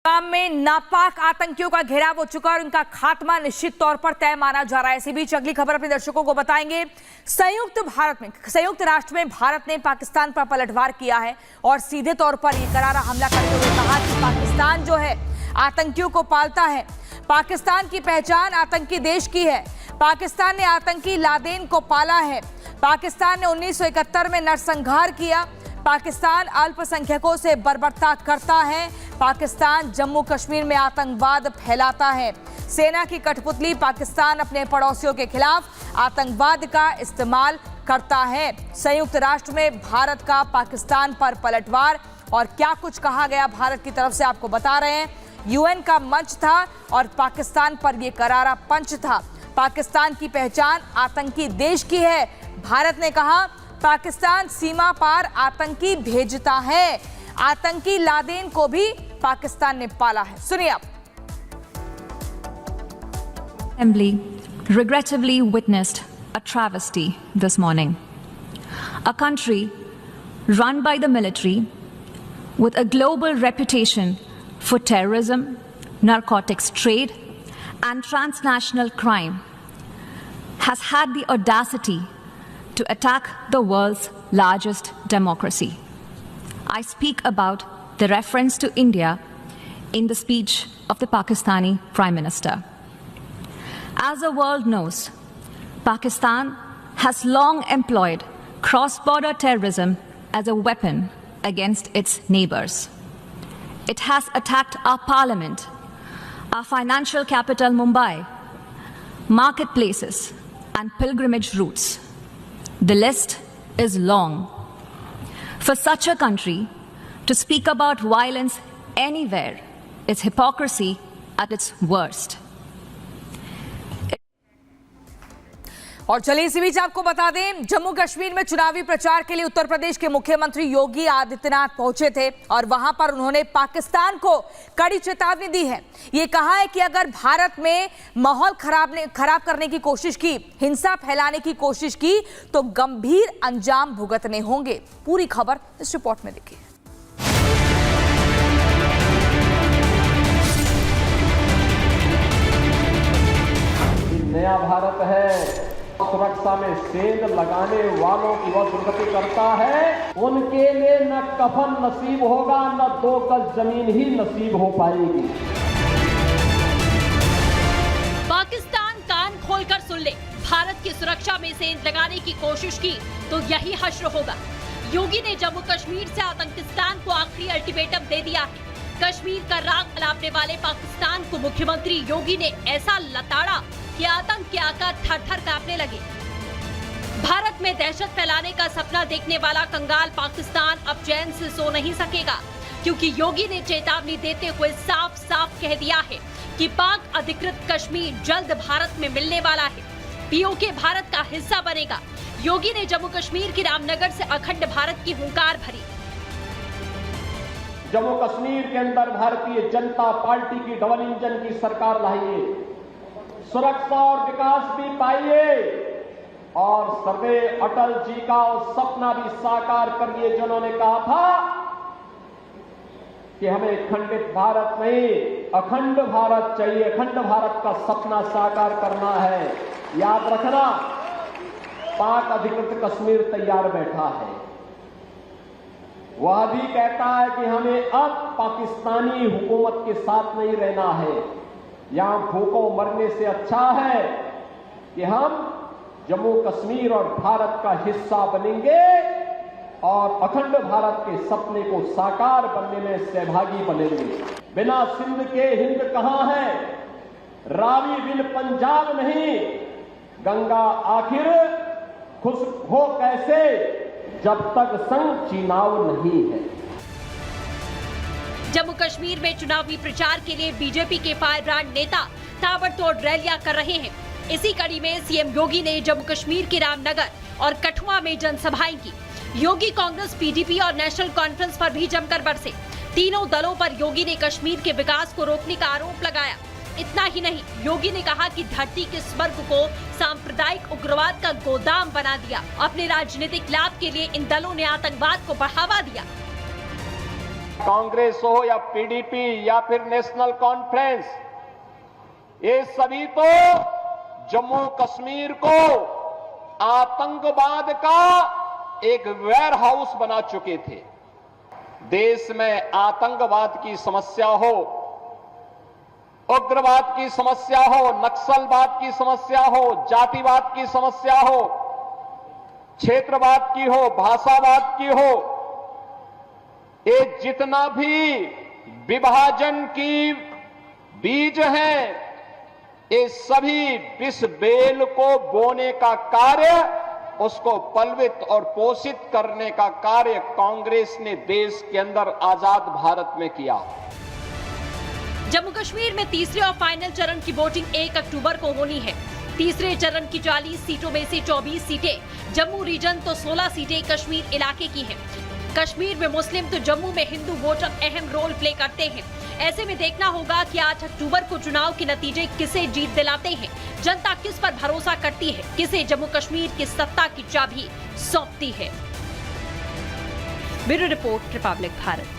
में नापाक आतंकियों का घेराव हो चुका और उनका खात्मा निश्चित तौर पर तय माना जा रहा है। इसी बीच अगली खबर अपने दर्शकों को बताएंगे। संयुक्त राष्ट्र में भारत ने पाकिस्तान पर पलटवार किया है और सीधे तौर पर यह करारा हमला करते हुए कहा कि पाकिस्तान जो है आतंकियों को पालता है। पाकिस्तान की पहचान आतंकी देश की है। पाकिस्तान ने आतंकी लादेन को पाला है। पाकिस्तान ने 1971 में नरसंहार किया। पाकिस्तान अल्पसंख्यकों से बर्बरता करता है। पाकिस्तान जम्मू कश्मीर में आतंकवाद फैलाता है। सेना की कठपुतली पाकिस्तान अपने पड़ोसियों के खिलाफ आतंकवाद का इस्तेमाल करता है। संयुक्त राष्ट्र में भारत का पाकिस्तान पर पलटवार और क्या कुछ कहा गया भारत की तरफ से आपको बता रहे हैं। यूएन का मंच था और पाकिस्तान पर यह करारा पंच था। पाकिस्तान की पहचान आतंकी देश की है। भारत ने कहा पाकिस्तान सीमा पार आतंकी भेजता है। आतंकी लादेन को भी पाकिस्तान ने पाला है। सुनिए आप। Assembly regrettably witnessed a travesty this morning. A country run by the military with a global reputation for terrorism, narcotics trade, and transnational crime has had the audacity to attack the world's largest democracy. I speak about the reference to India in the speech of the Pakistani Prime Minister. As the world knows, Pakistan has long employed cross-border terrorism as a weapon against its neighbors. It has attacked our parliament, our financial capital Mumbai, marketplaces, and pilgrimage routes. The list is long. For such a country to speak about violence anywhere is hypocrisy at its worst. और चलिए इसी बीच आपको बता दें, जम्मू कश्मीर में चुनावी प्रचार के लिए उत्तर प्रदेश के मुख्यमंत्री योगी आदित्यनाथ पहुंचे थे और वहां पर उन्होंने पाकिस्तान को कड़ी चेतावनी दी है। ये कहा है कि अगर भारत में माहौल खराब करने की कोशिश की, हिंसा फैलाने की कोशिश की तो गंभीर अंजाम भुगतने होंगे। पूरी खबर इस रिपोर्ट में देखिए। नया भारत है, सुरक्षा में सेंध लगाने वालों की वह दुर्गति करता है, उनके लिए न कफन नसीब होगा, न 2 गज जमीन ही नसीब हो पाएगी। पाकिस्तान कान खोलकर सुन ले, भारत की सुरक्षा में सेंध लगाने की कोशिश की तो यही हश्र होगा। योगी ने जम्मू कश्मीर से आतंकिस्तान को आखिरी अल्टीमेटम दे दिया है। कश्मीर का राग अलापने वाले पाकिस्तान को मुख्यमंत्री योगी ने ऐसा लताड़ा कि आतंक के आका थर-थर कांपने लगे। भारत में दहशत फैलाने का सपना देखने वाला कंगाल पाकिस्तान अब चैन से सो नहीं सकेगा, क्योंकि योगी ने चेतावनी देते हुए साफ साफ कह दिया है कि पाक अधिकृत कश्मीर जल्द भारत में मिलने वाला है। पीओके भारत का हिस्सा बनेगा। योगी ने जम्मू कश्मीर के रामनगर से अखंड भारत की हुंकार भरी। जम्मू कश्मीर के अंदर भारतीय जनता पार्टी की डबल इंजन की सरकार लाइए, सुरक्षा और विकास भी पाइए और सर्वे अटल जी का सपना भी साकार करिए, जिन्होंने कहा था कि हमें खंडित भारत नहीं अखंड भारत चाहिए। अखंड भारत का सपना साकार करना है। याद रखना, पाक अधिकृत कश्मीर तैयार बैठा है। वह भी कहता है कि हमें अब पाकिस्तानी हुकूमत के साथ नहीं रहना है। यहां भूखों मरने से अच्छा है कि हम जम्मू कश्मीर और भारत का हिस्सा बनेंगे और अखंड भारत के सपने को साकार बनने में सहभागी बनेंगे। बिना सिंध के हिंद कहां है, रावी बिन पंजाब नहीं, गंगा आखिर खुश हो कैसे जब तक संग चुनाव नहीं है। जम्मू कश्मीर में चुनावी प्रचार के लिए बीजेपी के फायरब्रांड नेता ताबड़तोड़ रैलियां कर रहे हैं। इसी कड़ी में सीएम योगी ने जम्मू कश्मीर के रामनगर और कठुआ में जनसभाएं की। योगी कांग्रेस, पीडीपी और नेशनल कॉन्फ्रेंस पर भी जमकर बरसे। तीनों दलों पर योगी ने कश्मीर के विकास को रोकने का आरोप लगाया। इतना ही नहीं, योगी ने कहा कि धरती के स्वर्ग को सांप्रदायिक उग्रवाद का गोदाम बना दिया। अपने राजनीतिक लाभ के लिए इन दलों ने आतंकवाद को बढ़ावा दिया। कांग्रेस हो या पीडीपी या फिर नेशनल कॉन्फ्रेंस, ये सभी तो जम्मू कश्मीर को आतंकवाद का एक वेयर हाउस बना चुके थे। देश में आतंकवाद की समस्या हो, उग्रवाद की समस्या हो, नक्सलवाद की समस्या हो, जातिवाद की समस्या हो, क्षेत्रवाद की हो, भाषावाद की हो, ये जितना भी विभाजन की बीज हैं, ये सभी विष बेल को बोने का कार्य, उसको पलवित और पोषित करने का कार्य कांग्रेस ने देश के अंदर आजाद भारत में किया। जम्मू कश्मीर में तीसरे और फाइनल चरण की वोटिंग 1 अक्टूबर को होनी है। तीसरे चरण की 40 सीटों में से 24 सीटें जम्मू रीजन तो 16 सीटें कश्मीर इलाके की हैं। कश्मीर में मुस्लिम तो जम्मू में हिंदू वोटर अहम रोल प्ले करते हैं। ऐसे में देखना होगा कि 8 अक्टूबर को चुनाव के नतीजे किसे जीत दिलाते हैं। जनता किस पर भरोसा करती है, किसे जम्मू कश्मीर की सत्ता की चाबी सौंपती है। Bureau report, Republic Bharat.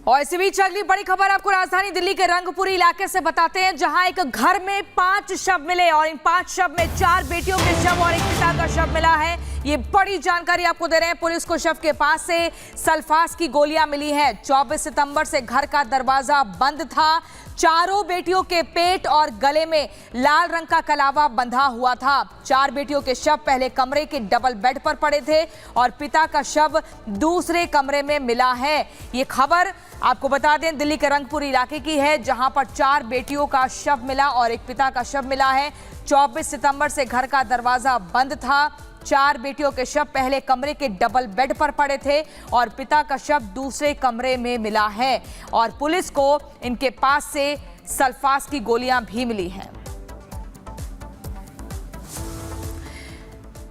और इसी बीच अगली बड़ी खबर आपको राजधानी दिल्ली के रंगपुरी इलाके से बताते हैं, जहां एक घर में 5 शव मिले और इन 5 शव में 4 बेटियों के शव और एक पिता का शव मिला है। ये बड़ी जानकारी आपको दे रहे हैं। पुलिस को शव के पास से सल्फास की गोलियां मिली हैं। 24 सितंबर से घर का दरवाजा बंद था। चारों बेटियों के पेट और गले में लाल रंग का कलावा बंधा हुआ था। 4 बेटियों के शव पहले कमरे के डबल बेड पर पड़े थे और पिता का शव दूसरे कमरे में मिला है। ये खबर आपको बता दें दिल्ली के रंगपुर इलाके की है, जहां पर 4 बेटियों का शव मिला और एक पिता का शव मिला है। 24 सितंबर से घर का दरवाजा बंद था। 4 बेटियों के शव पहले कमरे के डबल बेड पर पड़े थे और पिता का शव दूसरे कमरे में मिला है और पुलिस को इनके पास से सल्फास की गोलियां भी मिली हैं।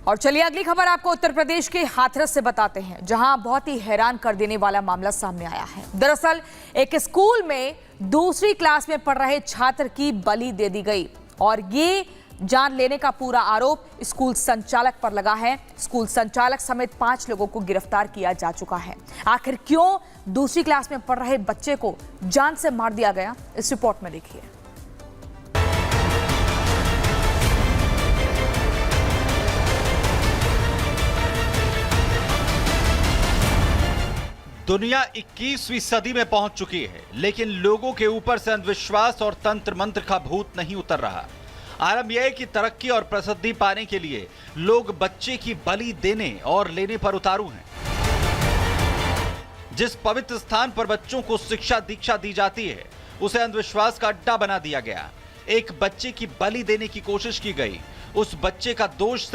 और चलिए अगली खबर आपको उत्तर प्रदेश के हाथरस से बताते हैं, जहां बहुत ही हैरान कर देने वाला मामला सामने आया है। दरअसल एक स्कूल में दूसरी क्लास में पढ़ रहे छात्र की बलि दे दी गई और ये जान लेने का पूरा आरोप स्कूल संचालक पर लगा है। स्कूल संचालक समेत 5 लोगों को गिरफ्तार किया जा चुका है। आखिर क्यों दूसरी क्लास में पढ़ रहे बच्चे को जान से मार दिया गया, इस रिपोर्ट में देखिए। दुनिया 21वीं सदी में पहुंच चुकी है, लेकिन लोगों के ऊपर से अंधविश्वास और तंत्र मंत्र का भूत नहीं उतर रहा। आरंभ यह है कि तरक्की और प्रसिद्धि पाने के लिए लोग बच्चे की बलि देने और लेने पर उतारू हैं। जिस पवित्र स्थान पर बच्चों को शिक्षा दीक्षा दी जाती है, उसे अंधविश्वास का अड्डा बना दिया गया। एक बच्चे की बलि देने की कोशिश की गई। उस बच्चे का दोष